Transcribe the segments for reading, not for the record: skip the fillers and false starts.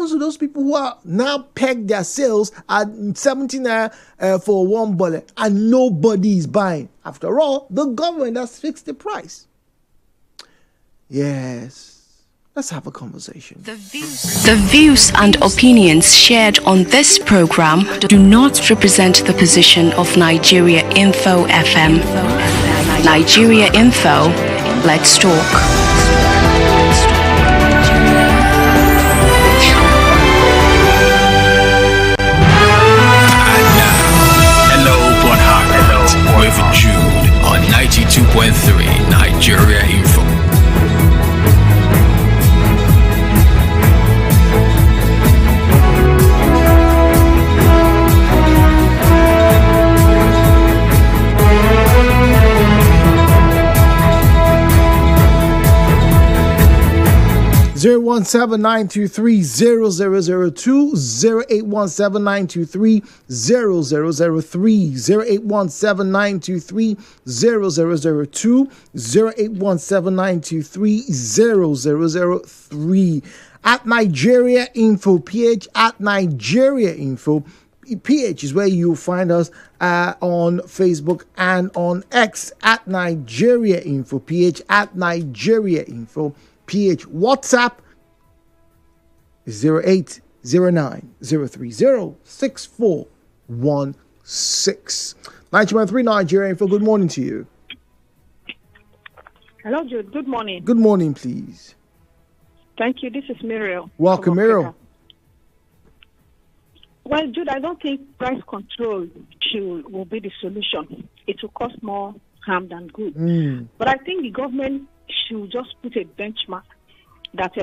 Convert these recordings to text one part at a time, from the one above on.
happens to those people who are now pegged their sales at 17 naira for one bottle and nobody is buying? After all, the government has fixed the price. Yes. Let's have a conversation. The views and opinions shared on this program do not represent the position of Nigeria Info FM. Nigeria Info, let's talk. With Jude on 92.3 Nigeria Info. 017-923-0002, 0817923-0003, 0817923-0002, 0817923-0003. At Nigeria Info PH, at Nigeria Info PH is where you find us on Facebook and on X, at Nigeria Info PH, at Nigeria Info PH. WhatsApp is 0809-030-6416. 923 Nigeria Info. Good morning to you. Hello, Jude. Good morning. Good morning, please. Thank you. This is Muriel. Welcome, Muriel. Well, Jude, I don't think price control will be the solution. It will cause more harm than good. But I think the government should just put a benchmark that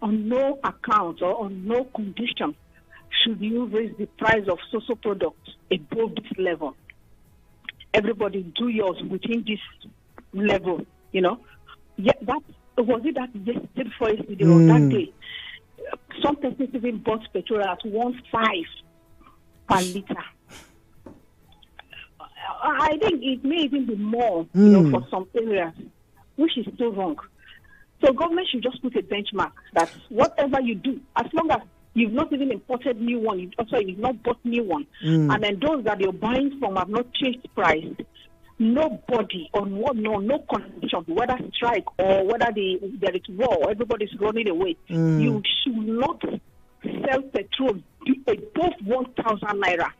on no account or on no condition should you raise the price of social products above this level. Everybody do yours within this level, you know. Yeah, that was it that yesterday before yesterday or that day. Some persons even bought petrol at 1.5 per liter. I think it may even be more, you know, for some areas, which is still wrong. So government should just put a benchmark that whatever you do, as long as you've not even imported new one, you've not bought new one, and then those that you're buying from have not changed price, nobody on no condition, whether strike or whether there is war, everybody's running away. You should not sell petrol above 1,000 naira.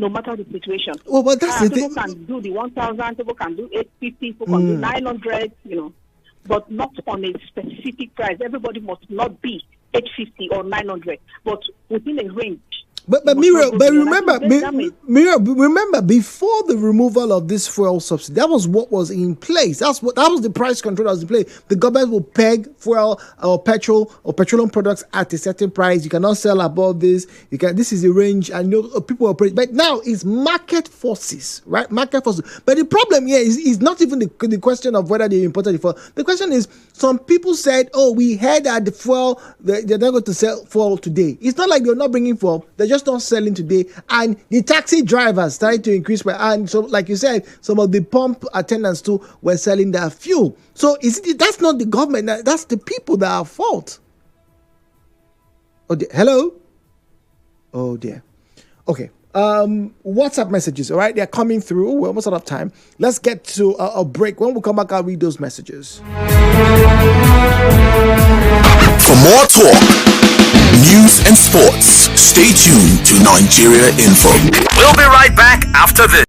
No matter the situation. Well, but that's the people thing. can do the 1,000, people can do 850, people can do 900, you know, but not on a specific price. Everybody must not be 850 or 900, but within a range. But remember, before the removal of this fuel subsidy, that was what was in place. That was the price control that was in place. The government will peg fuel or petrol or petroleum products at a certain price. You cannot sell above this. This is the range, and people operate. But now it's market forces, right? Market forces. But the problem here is not even the question of whether they imported the fuel. The question is, some people said, "Oh, we heard that the fuel they're not going to sell fuel today." It's not like they're not bringing fuel. They're just not selling today, and the taxi drivers started to increase and so, like you said, some of the pump attendants too were selling their fuel. So that's not the government, that's the people that are at fault. Oh dear. Hello. Oh dear. Okay. WhatsApp messages, all right, they're coming through. We're almost out of time. Let's get to a break. When we come back, I'll read those messages. For more talk, news and sports, stay tuned to Nigeria Info. We'll be right back after this.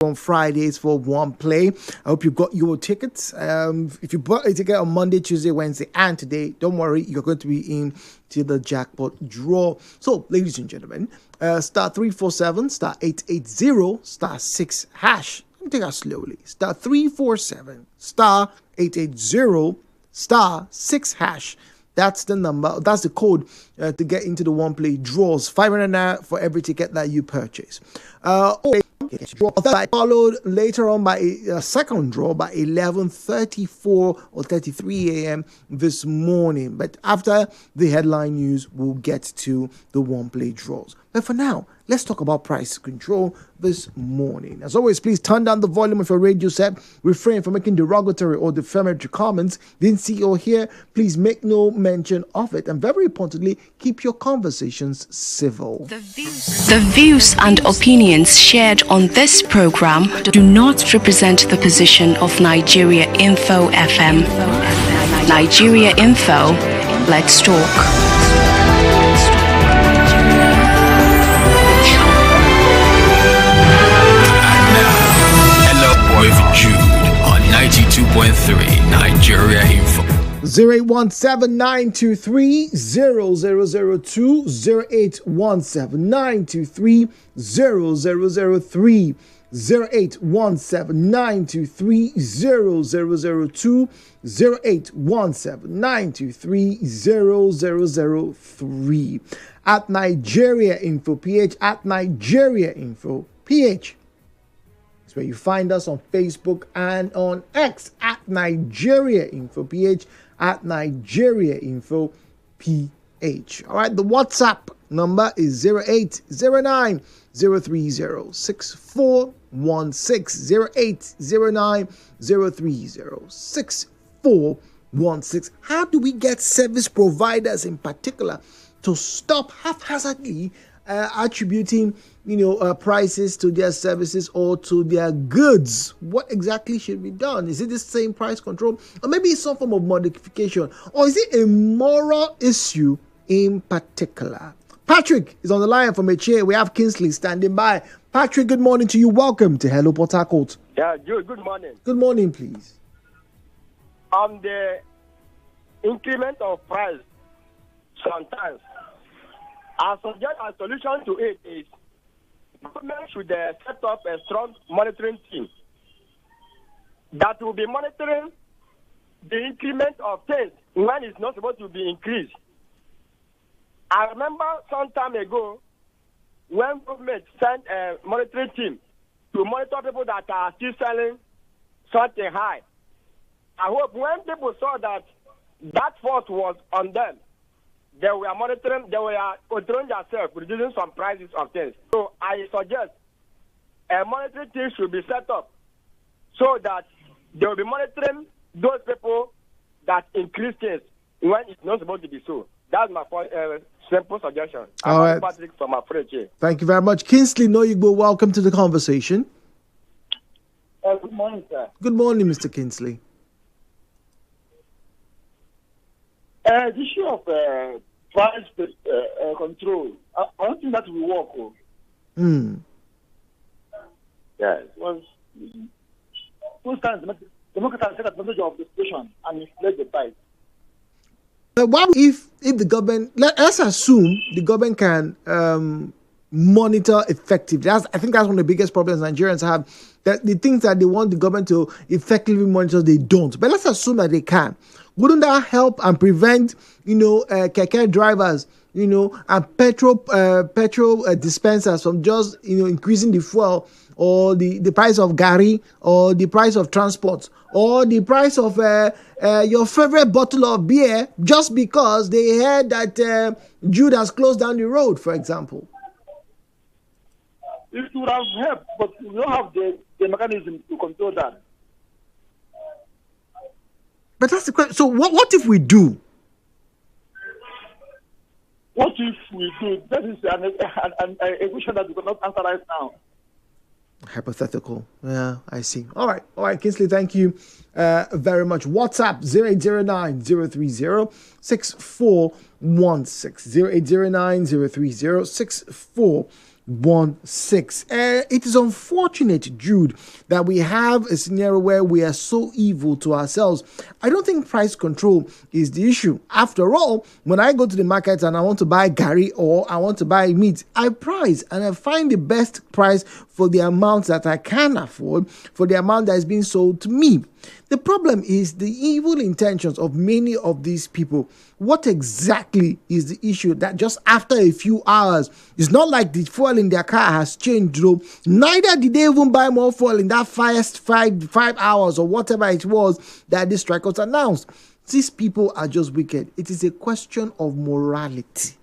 on Fridays for one play. I hope you got your tickets. If you bought a ticket on Monday, Tuesday, Wednesday, and today, don't worry, you're going to be in to the jackpot draw. So, ladies and gentlemen, star 347, star 880, star 6 hash. Let me take that slowly. Star 347, star 880, star 6 hash. That's the number. That's the code to get into the one play draws. 500 naira for every ticket that you purchase. That followed later on by a second draw by 11:34 or 33 a.m. this morning. But after the headline news, we'll get to the one play draws. But for now, let's talk about price control this morning. As always, please turn down the volume of your radio set. Refrain from making derogatory or defamatory comments. Didn't see or hear, please make no mention of it. And very importantly, keep your conversations civil. The views and opinions shared on this program do not represent the position of Nigeria Info FM. Nigeria Info, let's talk. With Jude on 92.3 Nigeria Info. 0817-923-0002, 0817-923-0003, 0817-923-0002, 0817-923-0003. At Nigeria Info PH, at Nigeria Info PH. Where you find us on Facebook and on X at Nigeria Info PH, at Nigeria Info PH. All right, the WhatsApp number is 0809 030 6416, 0809 030 6416. How do we get service providers in particular to stop haphazardly attributing prices to their services or to their goods? What exactly should be done? Is it the same price control, or maybe some form of modification, or is it a moral issue in particular? Patrick is on the line from Eche. We have Kingsley standing by. Patrick, good morning to you. Welcome to Hello Port Harcourt. Yeah, Jude, good morning. Good morning, please. The increment of price sometimes, I suggest a solution to it is government should set up a strong monitoring team that will be monitoring the increment of things when it's not supposed to be increased. I remember some time ago when government sent a monitoring team to monitor people that are still selling something high. I hope when people saw that fault was on them, they were monitoring, they were controlling themselves, reducing some prices of things. So I suggest a monitoring team should be set up so that they will be monitoring those people that increase things when it's not supposed to be so. That's my simple suggestion. All right. Patrick from Afreche. Thank you very much. Kingsley Noyigbo, welcome to the conversation. Good morning, sir. Good morning, Mr. Kingsley. The issue of price control, I don't think that will work. Yes, was most times the market has taken advantage of the situation and inflate the price. But what if the government, let's assume the government can monitor effectively. I think that's one of the biggest problems Nigerians have, that the things that they want the government to effectively monitor, they don't. But let's assume that they can. Wouldn't that help and prevent, keke drivers, and petrol dispensers from just, increasing the fuel or the price of gari or the price of transport or the price of your favorite bottle of beer just because they heard that Jude has closed down the road, for example? It would have helped, but we don't have the mechanism to control that. But that's the question. So what if we do? What if we do? That is a question that we cannot answer right now. Hypothetical. Yeah, I see. All right, Kingsley, thank you very much. WhatsApp 0809 030 6416. 0809 030 6416. It is unfortunate, Jude, that we have a scenario where we are so evil to ourselves. I don't think price control is the issue. After all, when I go to the market and I want to buy gari or I want to buy meat, I price and I find the best price for the amount that I can afford, for the amount that is being sold to me. The problem is the evil intentions of many of these people. What exactly is the issue? That just after a few hours, it's not like the fuel in their car has changed, though. Neither did they even buy more fuel in that first five hours or whatever it was that this strike was announced. These people are just wicked. It is a question of morality.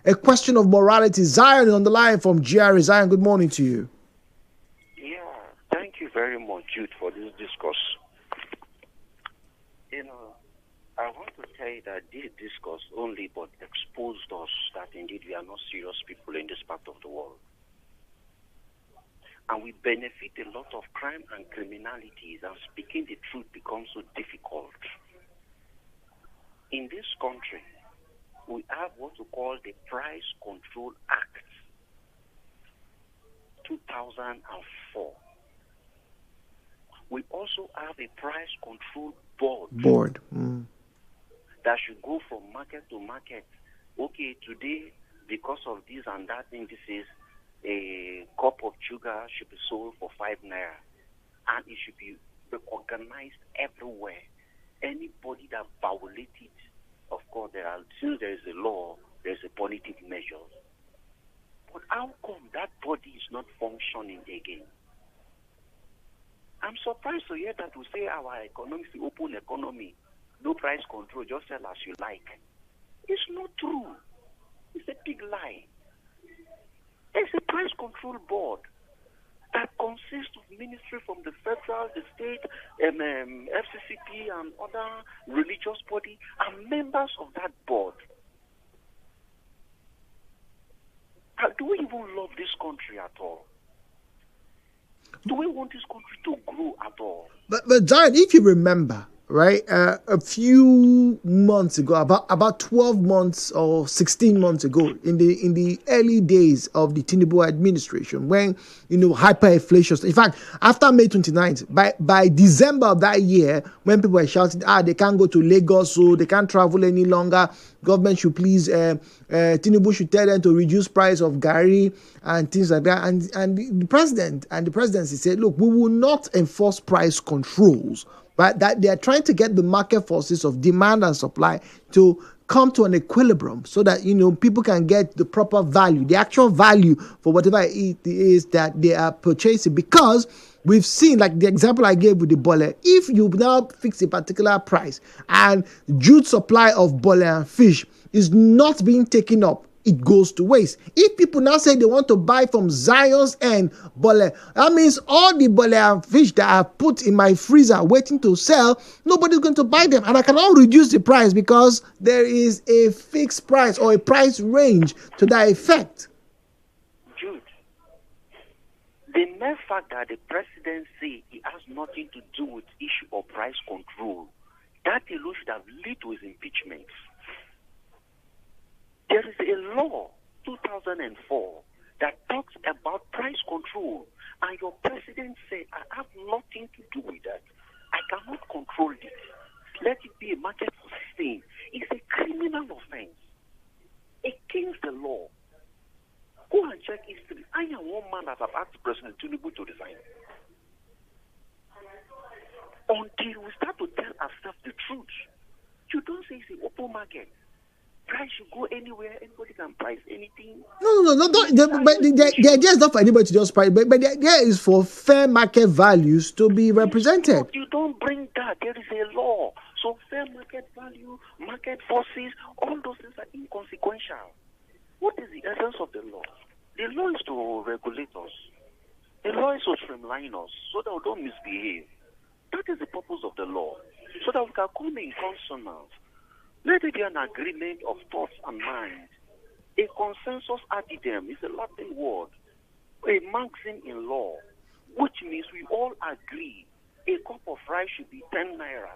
A question of morality. Zion on the line from GRA. Zion, good morning to you. Thank you very much, Jude, for this discourse. I want to tell you that this discourse only but exposed us that indeed we are not serious people in this part of the world. And we benefit a lot of crime and criminalities, and speaking the truth becomes so difficult. In this country, we have what we call the Price Control Act, 2004. We also have a price control board. That should go from market to market. Okay, today, because of this and that thing, this is a cup of sugar should be sold for 5 naira. And it should be organized everywhere. Anybody that violates it, of course, since there is a law, there is a punitive measure. But how come that body is not functioning again? I'm surprised to hear that we say our economy is an open economy, no price control, just sell as you like. It's not true. It's a big lie. There's a price control board that consists of ministry from the federal, the state, FCCP, and other religious body, and members of that board. Do we even love this country at all? Do we want this country to grow at all? But Zion, if you remember, right, a few months ago, about 12 months or 16 months ago, in the early days of the Tinubu administration, when hyperinflation. In fact, after May 29th, by December of that year, when people were shouting, they can't go to Lagos, so they can't travel any longer. Government should please, Tinubu should tell them to reduce price of gari and things like that. And the president and the presidency said, look, we will not enforce price controls, but that they are trying to get the market forces of demand and supply to come to an equilibrium so that, people can get the proper value, the actual value for whatever it is that they are purchasing. Because we've seen, like the example I gave with the bole, if you now fix a particular price and Jude supply of bole and fish is not being taken up, it goes to waste. If people now say they want to buy from Zion's end bole, that means all the bole and fish that I put in my freezer waiting to sell, nobody's going to buy them. And I cannot reduce the price because there is a fixed price or a price range to that effect. Jude, the mere fact that the presidency has nothing to do with issue of price control, that alone should have led to his impeachment. There is a law, 2004, that talks about price control, and your president said, I have nothing to do with that. I cannot control this. Let it be a market thing. It's a criminal offense against the law. Go and check history. I am one man that have asked President Tinubu to resign. Until we start to tell ourselves the truth. You don't say it's an open market. Price should go anywhere. Anybody can price anything. No. The idea is not for anybody to just price, but the idea is for fair market values to be represented. You don't bring that. There is a law. So fair market value, market forces, all those things are inconsequential. What is the essence of the law? The law is to regulate us. The law is to streamline us so that we don't misbehave. That is the purpose of the law. So that we can come in consonance. Let it be an agreement of thoughts and mind. A consensus addendum is a Latin word, a maxim in law, which means we all agree a cup of rice should be 10 naira.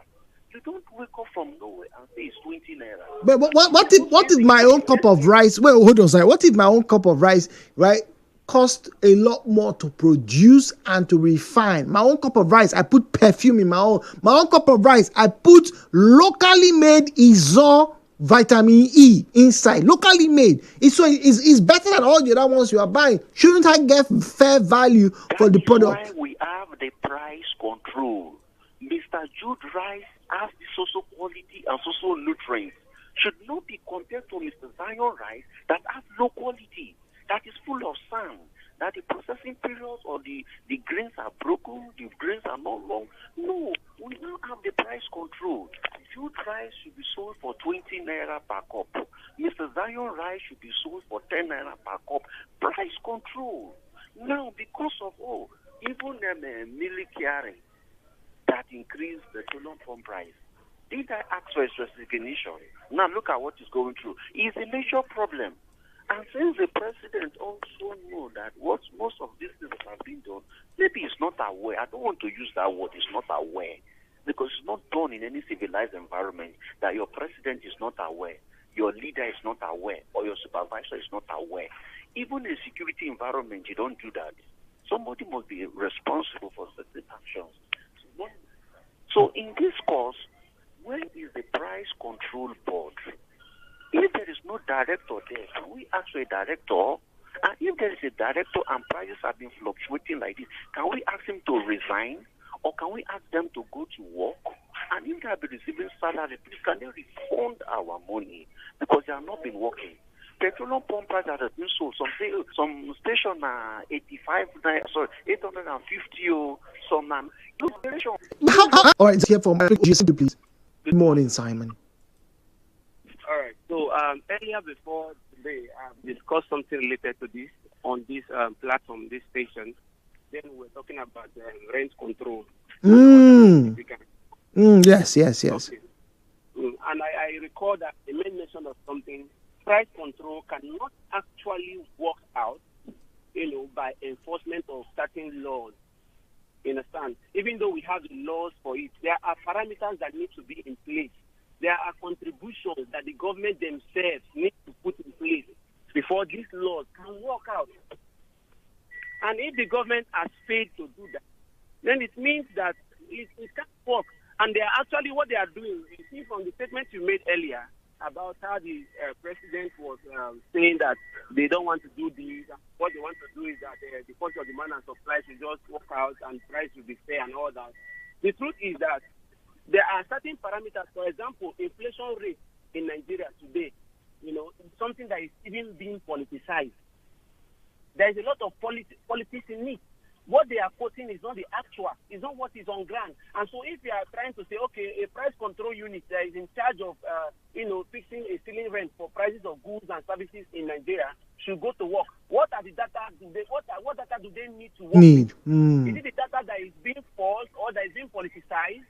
You don't wake up from nowhere and say it's 20 naira. But what if my own cup of rice? Wait, hold on, sorry. What if my own cup of rice, right, cost a lot more to produce and to refine? My own cup of rice, I put perfume in my own cup of rice. I put locally made Izor vitamin E inside, locally made. It's better than all the other ones you are buying. Shouldn't I get fair value for the product? That's why we have the price control. Mr. Jude rice has the social quality and social nutrients. Should not be compared to Mr. Zion rice that has low quality, that is full of sand, that the processing periods or the grains are broken, the grains are not long. No, we now have the price control. Jude rice should be sold for 20 naira per cup. Mr. Zion rice should be sold for 10 naira per cup. Price control. Now, because of even military that increased the petroleum pump price, did I ask for a recognition? Now look at what is going through. It's a major problem. And since the president also know that what most of these things that have been done, maybe he's not aware. I don't want to use that word, he's not aware. Because it's not done in any civilized environment that your president is not aware, your leader is not aware, or your supervisor is not aware. Even in a security environment, you don't do that. Somebody must be responsible for certain actions. So in this course, where is the price control board? If there is no director there, can we ask for a director? And if there is a director and prices have been fluctuating like this, can we ask him to resign? Or can we ask them to go to work? And if they have been receiving salary, please can they refund our money? Because they have not been working. Petroleum pump prices have been sold. Some station are 850 or some All right, here for my please. Good morning, Simon. All right. So earlier before today, I discussed something related to this on this platform, this station. Then we were talking about rent control. Yes. Okay. And I recall that the main mention of something, price control cannot actually work out, by enforcement of certain laws. You understand? Even though we have the laws for it, there are parameters that need to be in place. There are contributions that the government themselves need to put in place before these laws can work out. And if the government has failed to do that, then it means that it can't work. And they are actually what they are doing. You see from the statement you made earlier about how the president was saying that they don't want to do this. What they want to do is that the cost of demand and supply should just work out and price will be fair and all that. The truth is that there are certain parameters. For example, inflation rate in Nigeria today, is something that is even being politicized. There is a lot of politics in it. What they are quoting is not the actual, it's not what is on ground. And so if they are trying to say, okay, a price control unit that is in charge of, fixing a ceiling rent for prices of goods and services in Nigeria should go to work. What are the data what data do they need to work with? Is it the data that is being false or that is being politicized?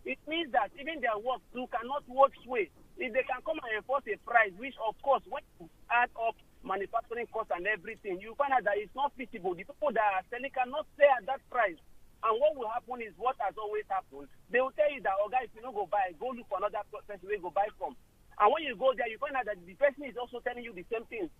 It means that even their work too cannot work sway. If they can come and enforce a price, which of course, when you add up manufacturing costs and everything, you find out that it's not feasible. The people that are selling cannot sell at that price. And what will happen is what has always happened. They will tell you that, oh, guys, if you don't go buy, go look for another person where you go buy from. And when you go there, you find out that the person is also telling you the same thing.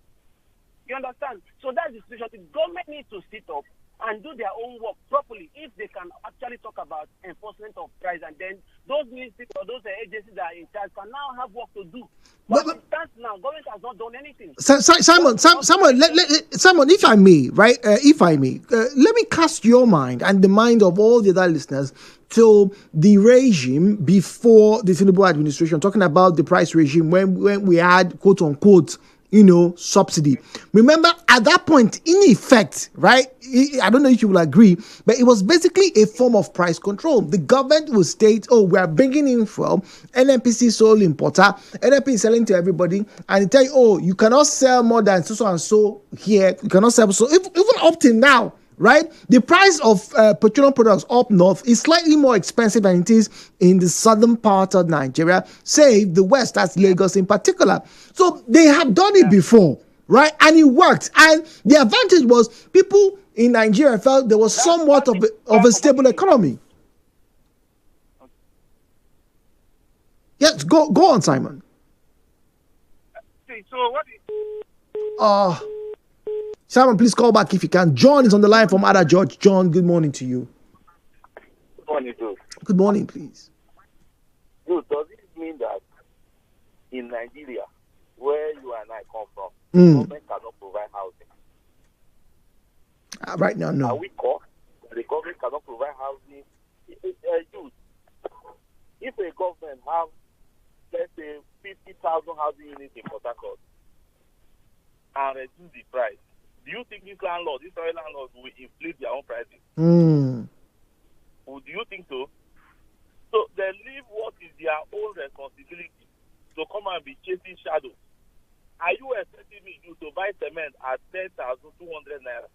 You understand? So that's the situation. The government needs to sit up and do their own work properly if they can actually talk about enforcement of price, and then those ministries or those agencies that are in charge can now have work to do. But now, government has not done anything. Simon, if I may, right? Let me cast your mind and the mind of all the other listeners to the regime before the Tinubu administration, talking about the price regime when we had quote unquote subsidy. Remember, at that point, in effect, right? I don't know if you will agree, but it was basically a form of price control. The government will state, oh, we are bringing in from NNPC sole importer. NNP is selling to everybody, and they tell you, oh, you cannot sell more than so and so here. You cannot sell. So even up till now, right? The price of petroleum products up north is slightly more expensive than it is in the southern part of Nigeria, say the west, that's Lagos in particular. So they have done it before, right? And it worked. And the advantage was people in Nigeria felt there was somewhat of a stable economy. Yes, go on, Simon. So what is... Simon, please call back if you can. John is on the line from Ada George. John, good morning to you. Good morning, Jude. Good morning, please. Jude, does it mean that in Nigeria, where you and I come from, government cannot provide housing? Right now, no. Are we caught? The government cannot provide housing. Jude, if a government have, let's say, 50,000 housing units in Port Harcourt and reduce the price, do you think these landlords will inflate their own prices? Do you think so? So they leave what is their own responsibility to come and be chasing shadows. Are you expecting me to buy cement at 10,200 naira?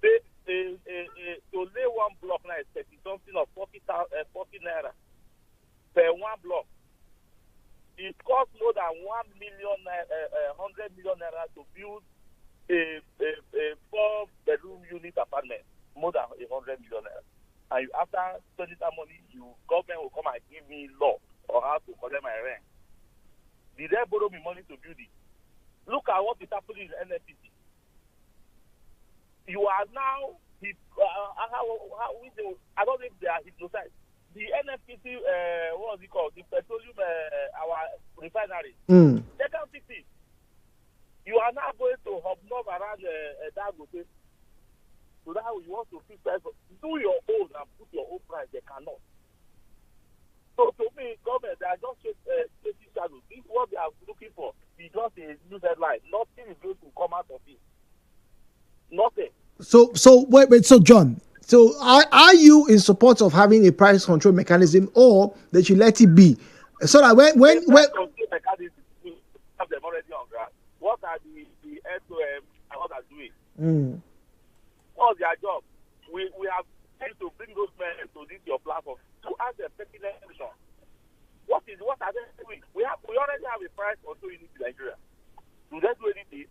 To lay one block now is something of 40 naira per one block. It costs more than 100 million naira to build a 4-bedroom unit apartment, more than 100 million naira. And after spending that money, government will come and give me law or how to collect my rent. Did they borrow me money to build it? Look at what is happening in NFPC. You are now, I don't think they are hypnotized. The NFPC, what was it called? The petroleum, our refinery. They can't fix it. You are now going to hobnob around Dagote. So that you want to fix price. Do your own and put your own price. They cannot. So to me, government, they are just chasing shadows. This is what they are looking for. It's just a new deadline. Nothing is going to come out of it. Nothing. So wait. So John, so are you in support of having a price control mechanism, or that you let it be, so that when control mechanism, have them already on ground. What are the SOM and what are doing? What's their job? We have to bring those men to this your platform to ask them pertinent question. What are they doing? We already have a price control unit in Nigeria. Do they do anything?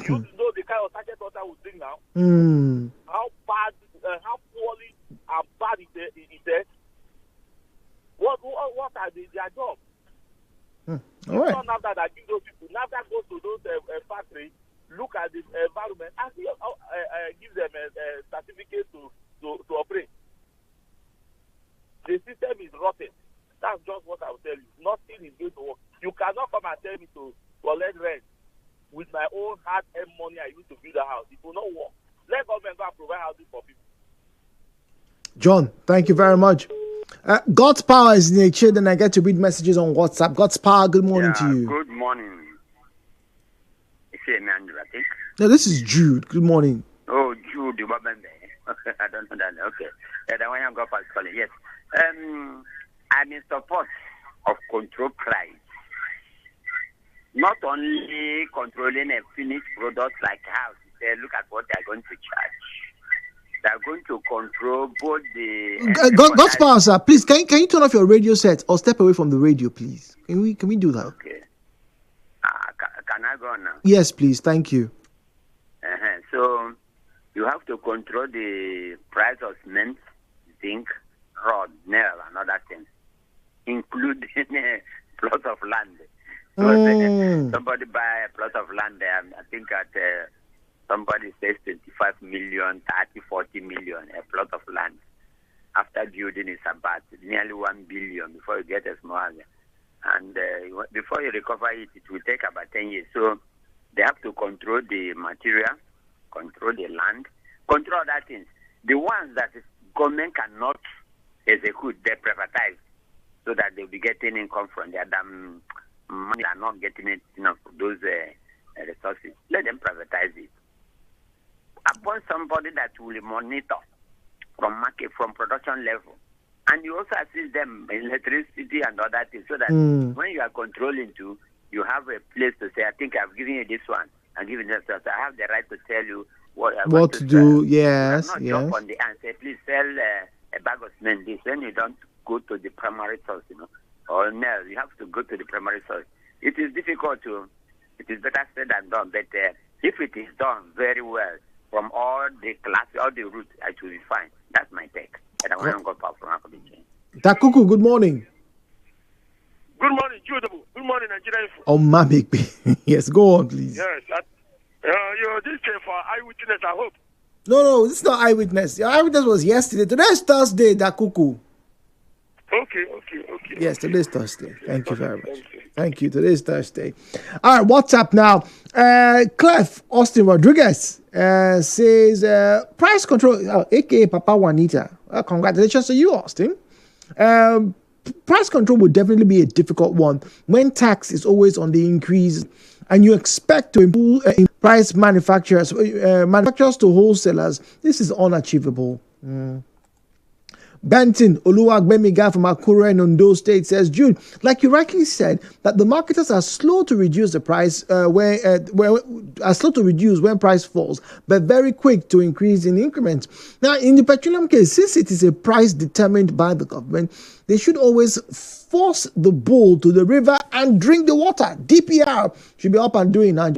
You know the kind of target water we bring now. How bad, how poorly and bad it is. What are their jobs? All right. It's not NAFDA that gives those people. NAFDA goes to those factories, look at the environment, and give them a certificate to operate. The system is rotten. That's just what I will tell you. Nothing is going to work. You cannot come and tell me to collect rent with my own hard-earned money I used to build a house. It will not work. Let government go and provide housing for people. John, thank you very much. God's Power is in the chair, then I get to read messages on WhatsApp. God's Power, good morning to you. Good morning. Is it Emmanuel, I think? No, this is Jude. Good morning. Oh, Jude, I don't know that. Okay. The one I got calling. Yes. I'm in support of control price. Not only controlling a finished product like house, they look at what they're going to charge. They're going to control both the... God's Power, sir. Please, can you turn off your radio set or step away from the radio, please? Can we do that? Okay. Can I go now? Yes, please. Thank you. So, you have to control the price of cement, zinc, rod, nail, and other things, including a plot of land. So somebody buy a plot of land there, I think at somebody says 25 million, 30, 40 million, a plot of land. After building is about nearly 1 billion before you get a small house. And before you recover it, it will take about 10 years. So they have to control the material, control the land, control other things. The ones that government cannot execute, they privatize so that they'll be getting income from the other money. Are not getting it, those resources. Let them privatize it. Appoint somebody that will monitor from market, from production level. And you also assist them in electricity and other things so that when you are controlling too, you have a place to say, I think I've given you this one, I'm giving this one. So I have the right to tell you what I want to do. Sell. Yes, you cannot jump on the and say, please sell a bag of cement this. When you don't go to the primary source, or no, you have to go to the primary source. It is difficult it is better said than done, but if it is done very well from all the classes, all the routes, it will be fine. That's my take. And I want to go from Akubichi. Takuku, good morning. Good morning, Jude. Good morning, Nigeria. Omamegbe. Yes, go on, please. Yes, you're this for eyewitness, I hope. No, this is not eyewitness. Your eyewitness was yesterday. Today's Thursday, Dakuku. Okay. Yes, today's Thursday. Thank you very much. Thank you. Today's Thursday. All right, what's up now? Clef Austin Rodriguez says price control, aka Papa Juanita. Congratulations to you, Austin. Price control will definitely be a difficult one when tax is always on the increase and you expect to improve price manufacturers to wholesalers. This is unachievable. Benton Oluwagbemiga from Akure in Ondo State says, Jude, like you rightly said, that the marketers are slow to reduce the price when price falls, but very quick to increase in increments. Now, in the petroleum case, since it is a price determined by the government, they should always force the bull to the river and drink the water. DPR should be up and doing now.